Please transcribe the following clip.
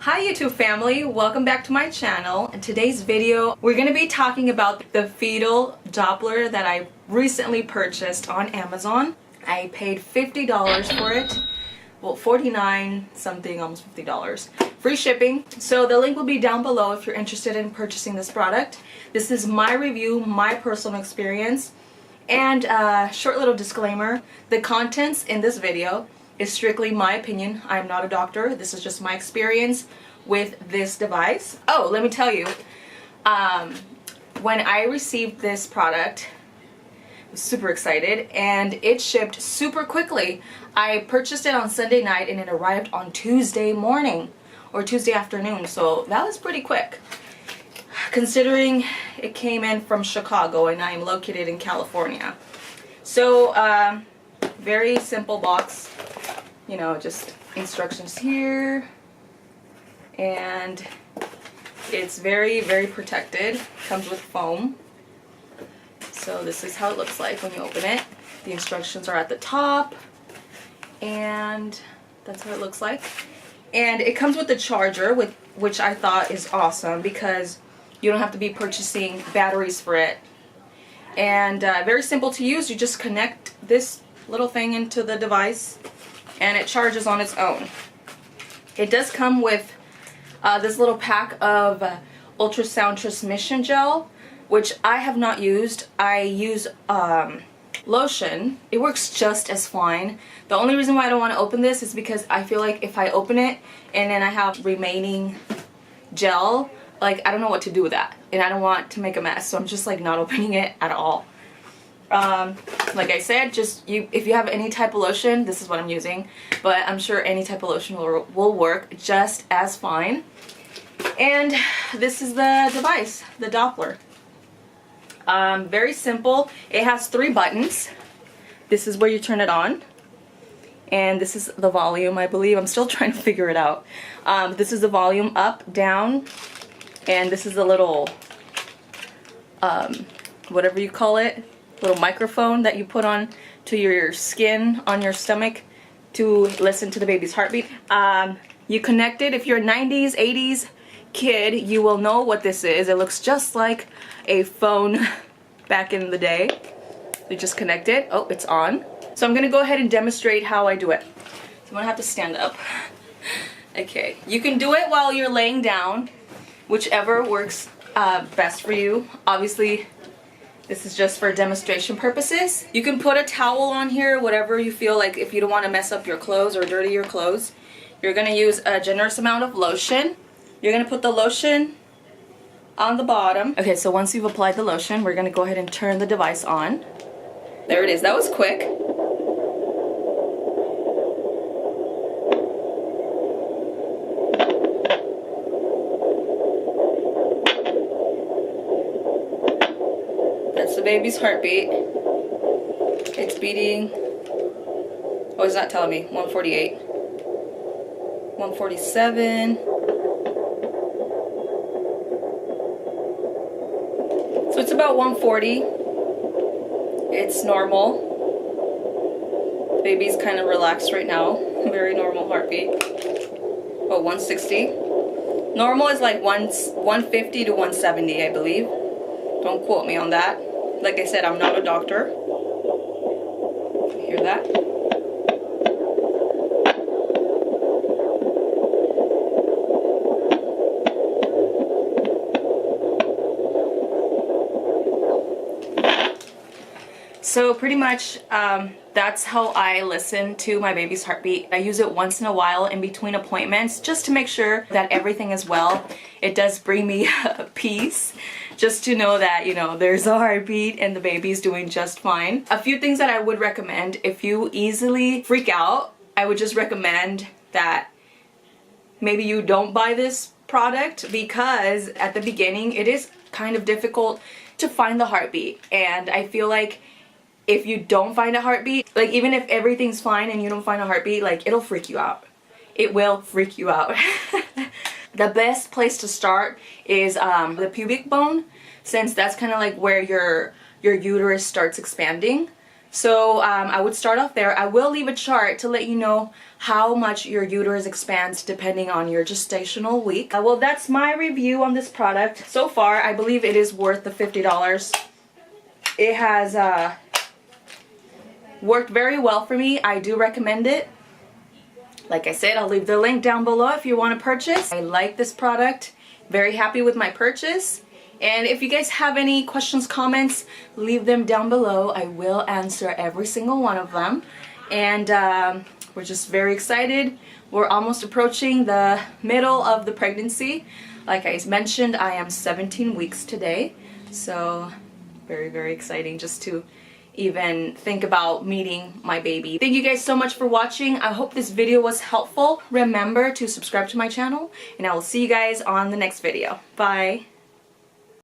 Hi YouTube family, welcome back to my channel. In today's video, we're going to be talking about the Fetal Doppler that I recently purchased on Amazon. I paid $50 for it. Well, 49 something, almost $50. Free shipping. So the link will be down below if you're interested in purchasing this product. This is my review, my personal experience, and a short little disclaimer. The contents in this video is strictly my opinion. I'm not a doctor. This is just my experience with this device. Oh, let me tell you, when I received this product, I was super excited and it shipped super quickly. I purchased it on Sunday night and it arrived on Tuesday morning or Tuesday afternoon, so that was pretty quick considering it came in from Chicago and I am located in California. So very simple box, you know, just instructions here, and it's very protected. Comes with foam. So this is how it looks like when you open it. The instructions are at the top, and that's how it looks like. And it comes with the charger, which I thought is awesome because you don't have to be purchasing batteries for it. And very simple to use. You just connect this little thing into the device and it charges on its own. It does come with this little pack of Ultrasound Transmission Gel, which I have not used. I use lotion. It works just as fine. The only reason why I don't want to open this is because I feel like if I open it and then I have remaining gel, like I don't know what to do with that, and I don't want to make a mess, so I'm just like not opening it at all. Like I said, just if you have any type of lotion, this is what I'm using, but I'm sure any type of lotion will work just as fine. And this is the device, the Doppler. Very simple. It has 3 buttons. This is where you turn it on, and this is the volume, I believe. I'm still trying to figure it out. This is the volume up, down, and this is the little whatever you call it, little microphone that you put on to your skin on your stomach to listen to the baby's heartbeat. You connect it. If you're a 90s, 80s kid, you will know what this is. It looks just like a phone back in the day. You just connect it. Oh, it's on. So I'm gonna go ahead and demonstrate how I do it. So I'm gonna have to stand up. Okay, you can do it while you're laying down, whichever works best for you. Obviously, this is just for demonstration purposes. You can put a towel on here, whatever you feel like. If you don't want to mess up your clothes or dirty your clothes, you're going to use a generous amount of lotion. You're going to put the lotion on the bottom. Okay, so once you've applied the lotion, we're going to go ahead and turn the device on. There it is. That was quick. That's the baby's heartbeat. It's beating. Oh, it's not telling me. 148. 147. So it's about 140. It's normal. The baby's kind of relaxed right now. Very normal heartbeat. About 160. Normal is like 150 to 170, I believe. Don't quote me on that. Like I said, I'm not a doctor. You hear that? So pretty much that's how I listen to my baby's heartbeat. I use it once in a while in between appointments just to make sure that everything is well. It does bring me peace just to know that, you know, there's a heartbeat and the baby's doing just fine. A few things that I would recommend if you easily freak out, I would just recommend that maybe you don't buy this product, because at the beginning it is kind of difficult to find the heartbeat, and I feel like if you don't find a heartbeat, like even if everything's fine and you don't find a heartbeat, like it'll freak you out. It will freak you out. The best place to start is the pubic bone, since that's kind of like where your uterus starts expanding. So I would start off there. I will leave a chart to let you know how much your uterus expands depending on your gestational week. Well, that's my review on this product. So far, I believe it is worth the $50. It has worked very well for me. I do recommend it. Like I said, I'll leave the link down below if you want to purchase. I like this product. Very happy with my purchase. And if you guys have any questions, comments, leave them down below. I will answer every single one of them. And we're just very excited. We're almost approaching the middle of the pregnancy. Like I mentioned, I am 17 weeks today. So very, very exciting just to even think about meeting my baby. Thank you guys so much for watching. I hope this video was helpful. Remember to subscribe to my channel, and I will see you guys on the next video. Bye.